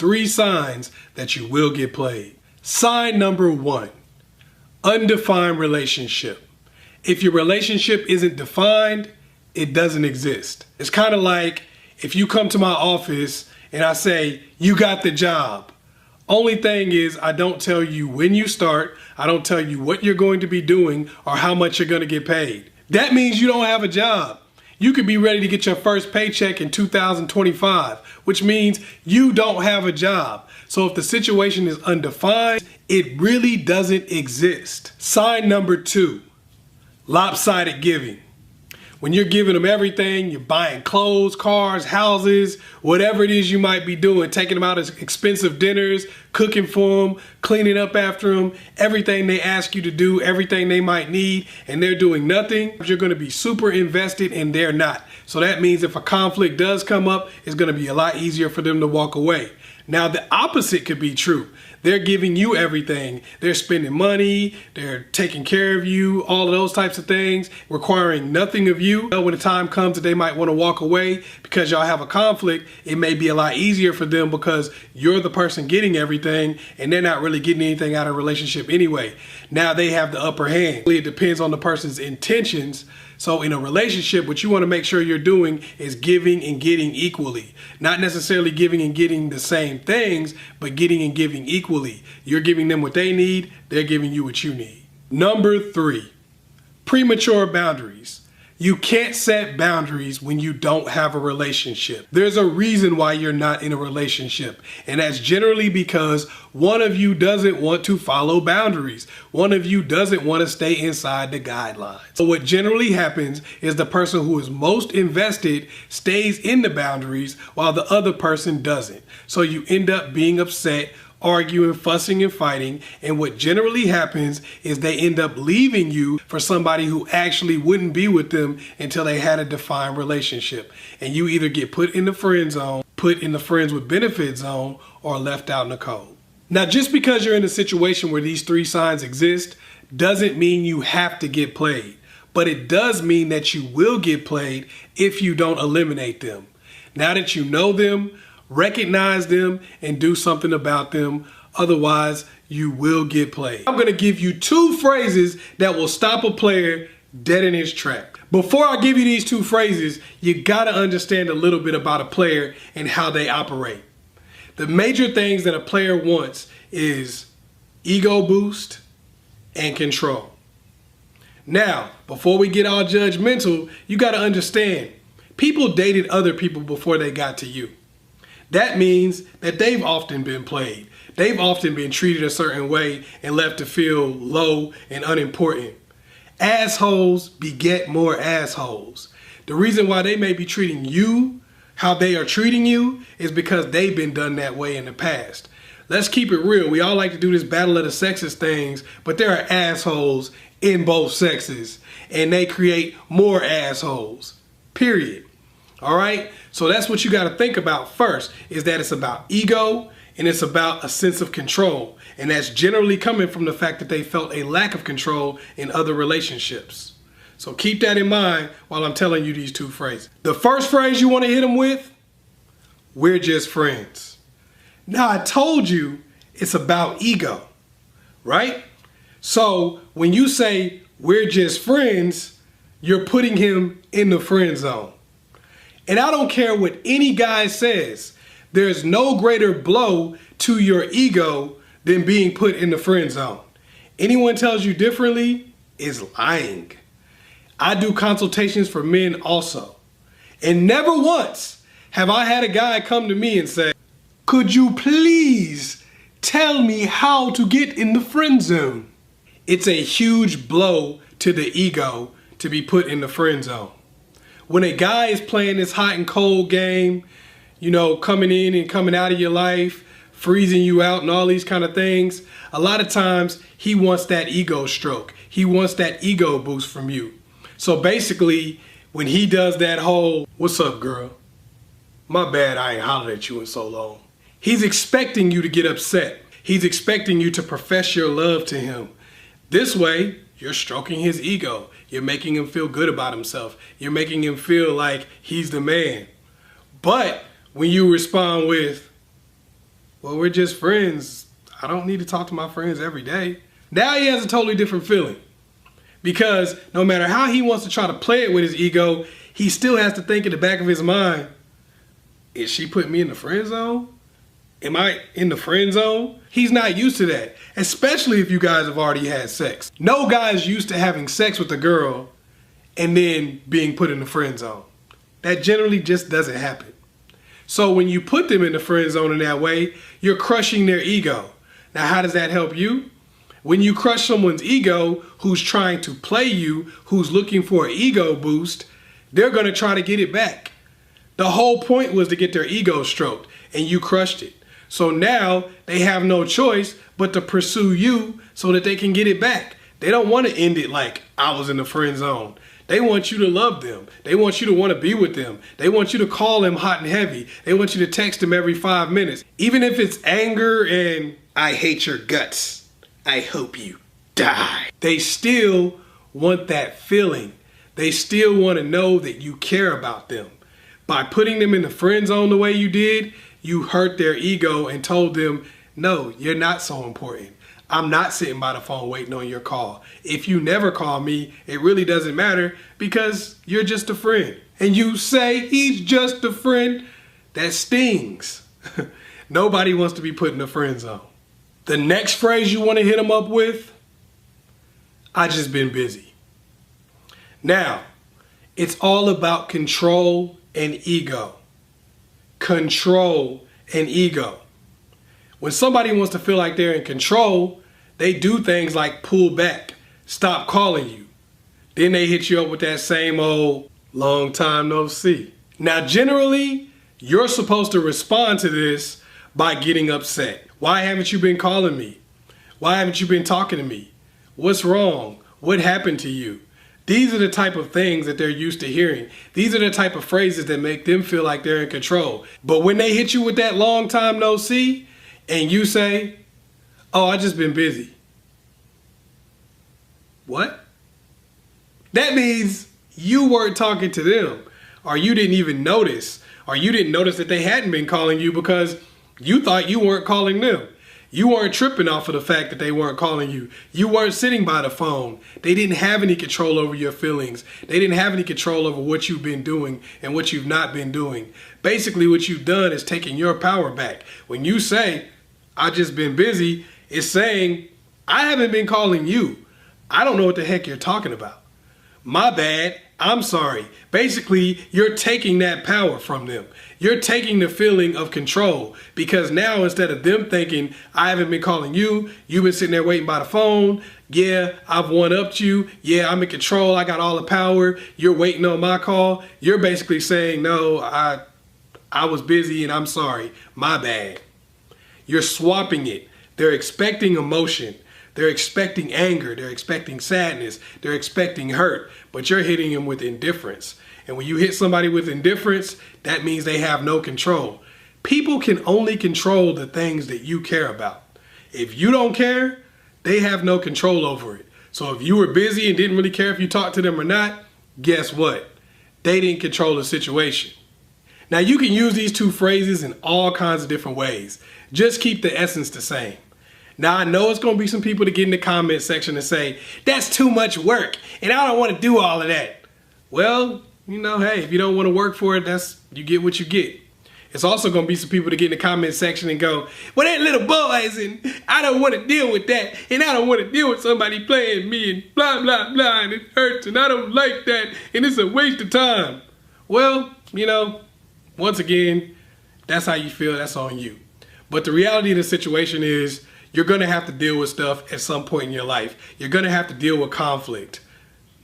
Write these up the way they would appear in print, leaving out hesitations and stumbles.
3 signs that you will get played. Sign number 1, undefined relationship. If your relationship isn't defined, it doesn't exist. It's kind of like if you come to my office and I say, you got the job. Only thing is I don't tell you when you start, I don't tell you what you're going to be doing or how much you're going to get paid. That means you don't have a job. You could be ready to get your first paycheck in 2025, which means you don't have a job. So if the situation is undefined, it really doesn't exist. Sign number 2, lopsided giving. When you're giving them everything, you're buying clothes, cars, houses, whatever it is you might be doing, taking them out as expensive dinners, cooking for them, cleaning up after them, everything they ask you to do, everything they might need, and they're doing nothing, you're going to be super invested and they're not. So that means if a conflict does come up, it's going to be a lot easier for them to walk away. Now the opposite could be true. They're giving you everything. They're spending money, they're taking care of you, all of those types of things, requiring nothing of you. When the time comes that they might want to walk away because y'all have a conflict, it may be a lot easier for them because you're the person getting everything and they're not really getting anything out of a relationship anyway. Now they have the upper hand. It depends on the person's intentions. So in a relationship, what you want to make sure you're doing is giving and getting equally. Not necessarily giving and getting the same things, but getting and giving equally. You're giving them what they need, they're giving you what you need. Number 3, premature boundaries. You can't set boundaries when you don't have a relationship. There's a reason why you're not in a relationship, and that's generally because one of you doesn't want to follow boundaries. One of you doesn't want to stay inside the guidelines. So what generally happens is the person who is most invested stays in the boundaries while the other person doesn't. So you end up being upset, arguing, fussing, and fighting, and what generally happens is they end up leaving you for somebody who actually wouldn't be with them until they had a defined relationship. And you either get put in the friend zone, put in the friends with benefits zone, or left out in the cold. Now, just because you're in a situation where these 3 signs exist doesn't mean you have to get played, but it does mean that you will get played if you don't eliminate them. Now that you know them, recognize them and do something about them. Otherwise, you will get played. I'm going to give you 2 phrases that will stop a player dead in his track. Before I give you these 2 phrases, you got to understand a little bit about a player and how they operate. The major things that a player wants is ego boost and control. Now, before we get all judgmental, you got to understand, people dated other people before they got to you. That means that they've often been played. They've often been treated a certain way and left to feel low and unimportant. Assholes beget more assholes. The reason why they may be treating you how they are treating you is because they've been done that way in the past. Let's keep it real. We all like to do this battle of the sexes things, but there are assholes in both sexes, and they create more assholes, period. All right, so that's what you got to think about first, is that it's about ego and it's about a sense of control. And that's generally coming from the fact that they felt a lack of control in other relationships. So keep that in mind while I'm telling you these 2 phrases. The first phrase you want to hit them with, we're just friends. Now I told you it's about ego, right? So when you say we're just friends, you're putting him in the friend zone. And I don't care what any guy says, there's no greater blow to your ego than being put in the friend zone. Anyone tells you differently is lying. I do consultations for men also. And never once have I had a guy come to me and say, could you please tell me how to get in the friend zone? It's a huge blow to the ego to be put in the friend zone. When a guy is playing this hot and cold game, you know, coming in and coming out of your life, freezing you out and all these kind of things, a lot of times he wants that ego stroke. He wants that ego boost from you. So basically, when he does that whole, what's up, girl? My bad, I ain't hollered at you in so long. He's expecting you to get upset. He's expecting you to profess your love to him. This way, you're stroking his ego. You're making him feel good about himself. You're making him feel like he's the man. But when you respond with, Well, we're just friends. I don't need to talk to my friends every day. Now he has a totally different feeling. Because no matter how he wants to try to play it with his ego, he still has to think in the back of his mind, is she putting me in the friend zone? Am I in the friend zone? He's not used to that, especially if you guys have already had sex. No guy is used to having sex with a girl and then being put in the friend zone. That generally just doesn't happen. So when you put them in the friend zone in that way, you're crushing their ego. Now, how does that help you? When you crush someone's ego who's trying to play you, who's looking for an ego boost, they're going to try to get it back. The whole point was to get their ego stroked, and you crushed it. So now they have no choice but to pursue you so that they can get it back. They don't want to end it like I was in the friend zone. They want you to love them. They want you to want to be with them. They want you to call them hot and heavy. They want you to text them every 5 minutes. Even if it's anger and I hate your guts. I hope you die. They still want that feeling. They still want to know that you care about them. By putting them in the friend zone the way you did, you hurt their ego and told them, no, you're not so important. I'm not sitting by the phone waiting on your call. If you never call me, it really doesn't matter because you're just a friend. And you say he's just a friend. That stings. Nobody wants to be put in a friend zone. The next phrase you want to hit them up with, I just been busy. Now, it's all about control and ego. Control and ego. When somebody wants to feel like they're in control, they do things like pull back, stop calling you. Then they hit you up with that same old long time no see. Now, generally, you're supposed to respond to this by getting upset. Why haven't you been calling me? Why haven't you been talking to me? What's wrong? What happened to you? These are the type of things that they're used to hearing. These are the type of phrases that make them feel like they're in control. But when they hit you with that long time no see, and you say, oh, I just been busy. What? That means you weren't talking to them, or you didn't even notice, or you didn't notice that they hadn't been calling you because you thought you weren't calling them. You weren't tripping off of the fact that they weren't calling you. You weren't sitting by the phone. They didn't have any control over your feelings. They didn't have any control over what you've been doing and what you've not been doing. Basically, what you've done is taking your power back. When you say, I just been busy, it's saying, I haven't been calling you. I don't know what the heck you're talking about. My bad. I'm sorry. Basically, you're taking that power from them. You're taking the feeling of control because now instead of them thinking, I haven't been calling you, you've been sitting there waiting by the phone. Yeah, I've one-upped you. Yeah, I'm in control. I got all the power. You're waiting on my call. You're basically saying, no, I was busy and I'm sorry. My bad. You're swapping it. They're expecting emotion. They're expecting anger, they're expecting sadness, they're expecting hurt, but you're hitting them with indifference. And when you hit somebody with indifference, that means they have no control. People can only control the things that you care about. If you don't care, they have no control over it. So if you were busy and didn't really care if you talked to them or not, guess what? They didn't control the situation. Now you can use these two phrases in all kinds of different ways. Just keep the essence the same. Now, I know it's going to be some people that get in the comment section and say, that's too much work, and I don't want to do all of that. Well, you know, hey, if you don't want to work for it, you get what you get. It's also going to be some people that get in the comment section and go, well, that little boys, and I don't want to deal with that, and I don't want to deal with somebody playing me, and blah, blah, blah, and it hurts, and I don't like that, and it's a waste of time. Well, you know, once again, that's how you feel, that's on you. But the reality of the situation is, you're going to have to deal with stuff at some point in your life. You're going to have to deal with conflict.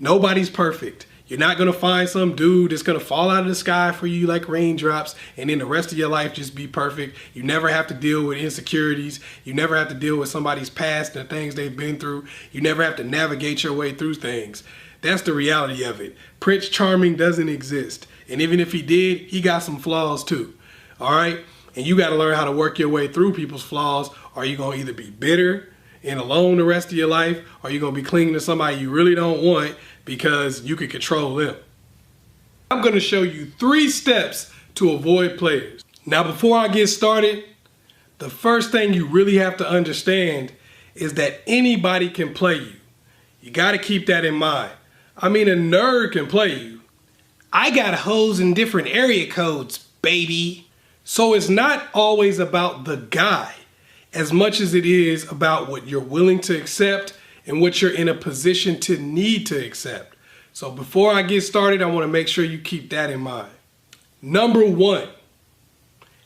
Nobody's perfect. You're not going to find some dude that's going to fall out of the sky for you like raindrops and then the rest of your life just be perfect. You never have to deal with insecurities. You never have to deal with somebody's past and the things they've been through. You never have to navigate your way through things. That's the reality of it. Prince Charming doesn't exist. And even if he did, he got some flaws too. All right? And you got to learn how to work your way through people's flaws. Or you're going to either be bitter and alone the rest of your life, or you're going to be clinging to somebody you really don't want because you can control them. I'm going to show you 3 steps to avoid players. Now, before I get started, The first thing you really have to understand is that anybody can play you. You got to keep that in mind. I mean, a nerd can play you. I got hoes in different area codes, baby. So it's not always about the guy as much as it is about what you're willing to accept and what you're in a position to need to accept. So before I get started, I want to make sure you keep that in mind. Number one,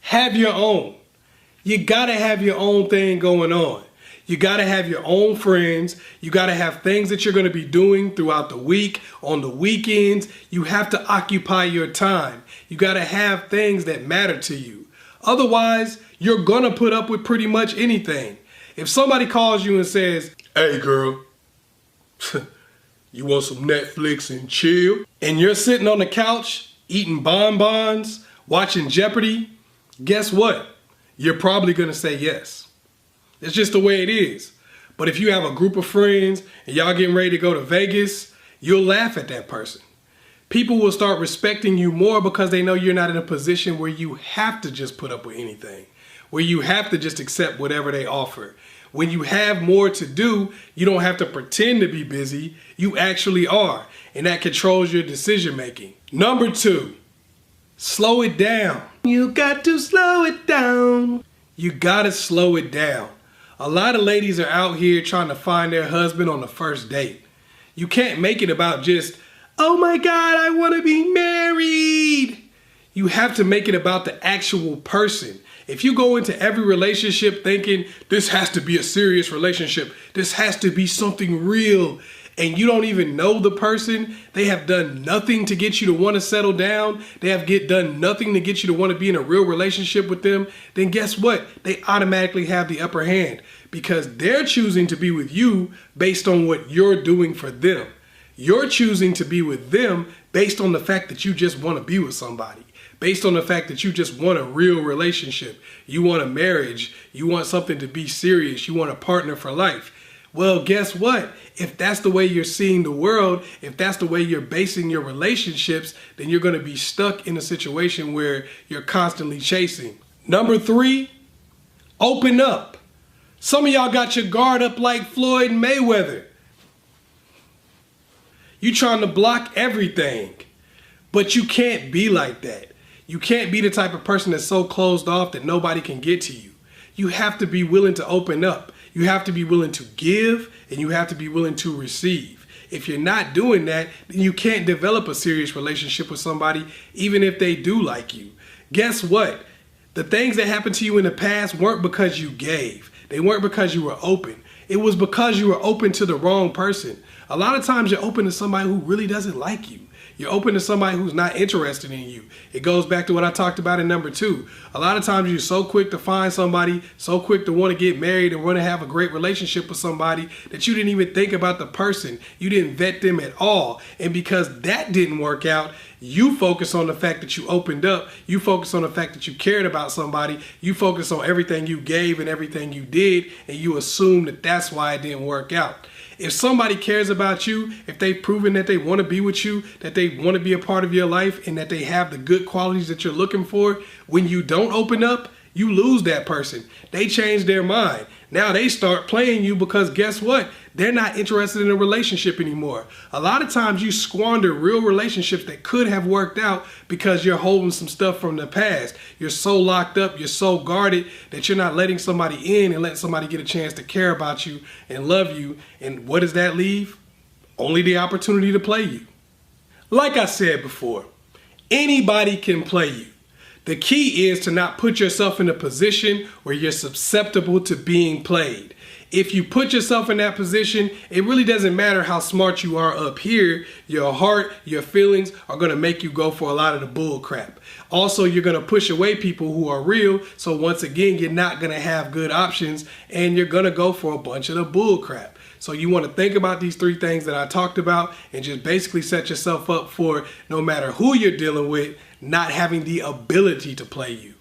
have your own. You gotta have your own thing going on. You gotta have your own friends. You gotta have things that you're gonna be doing throughout the week, on the weekends. You have to occupy your time. You gotta have things that matter to you. Otherwise, you're gonna put up with pretty much anything. If somebody calls you and says, "Hey girl, you want some Netflix and chill?" and you're sitting on the couch eating bonbons, watching Jeopardy, guess what? You're probably gonna say yes. It's just the way it is. But if you have a group of friends and y'all getting ready to go to Vegas, you'll laugh at that person. People will start respecting you more because they know you're not in a position where you have to just put up with anything, where you have to just accept whatever they offer. When you have more to do, you don't have to pretend to be busy. You actually are, and that controls your decision making. Number two, slow it down. You got to slow it down. You gotta slow it down. A lot of ladies are out here trying to find their husband on the first date. You can't make it about just, "Oh my God, I want to be married." You have to make it about the actual person. If you go into every relationship thinking this has to be a serious relationship, this has to be something real, and you don't even know the person, they have done nothing to get you to want to settle down, they have done nothing to get you to want to be in a real relationship with them, then guess what? They automatically have the upper hand because they're choosing to be with you based on what you're doing for them. You're choosing to be with them based on the fact that you just want to be with somebody, based on the fact that you just want a real relationship. You want a marriage. You want something to be serious. You want a partner for life. Well, guess what? If that's the way you're seeing the world, if that's the way you're basing your relationships, then you're going to be stuck in a situation where you're constantly chasing. Number three, open up. Some of y'all got your guard up like Floyd Mayweather. You trying to block everything, but you can't be like that. You can't be the type of person that's so closed off that nobody can get to you. You have to be willing to open up. You have to be willing to give, and you have to be willing to receive. If you're not doing that, then you can't develop a serious relationship with somebody, even if they do like you. Guess what? The things that happened to you in the past weren't because you gave. They weren't because you were open. It was because you were open to the wrong person. A lot of times you're open to somebody who really doesn't like you. You're open to somebody who's not interested in you. It goes back to what I talked about in number two. A lot of times you're so quick to find somebody, so quick to want to get married and want to have a great relationship with somebody that you didn't even think about the person. You didn't vet them at all. And because that didn't work out, you focus on the fact that you opened up. You focus on the fact that you cared about somebody. You focus on everything you gave and everything you did, and you assume that that's why it didn't work out. If somebody cares about you, if they've proven that they want to be with you, that they want to be a part of your life, and that they have the good qualities that you're looking for, when you don't open up, you lose that person. They change their mind. Now they start playing you because guess what? They're not interested in a relationship anymore. A lot of times you squander real relationships that could have worked out because you're holding some stuff from the past. You're so locked up, you're so guarded that you're not letting somebody in and letting somebody get a chance to care about you and love you. And what does that leave? Only the opportunity to play you. Like I said before, anybody can play you. The key is to not put yourself in a position where you're susceptible to being played. If you put yourself in that position, it really doesn't matter how smart you are up here. Your heart, your feelings are going to make you go for a lot of the bull crap. Also, you're going to push away people who are real. So once again, you're not going to have good options and you're going to go for a bunch of the bull crap. So you want to think about these three things that I talked about and just basically set yourself up for no matter who you're dealing with, not having the ability to play you.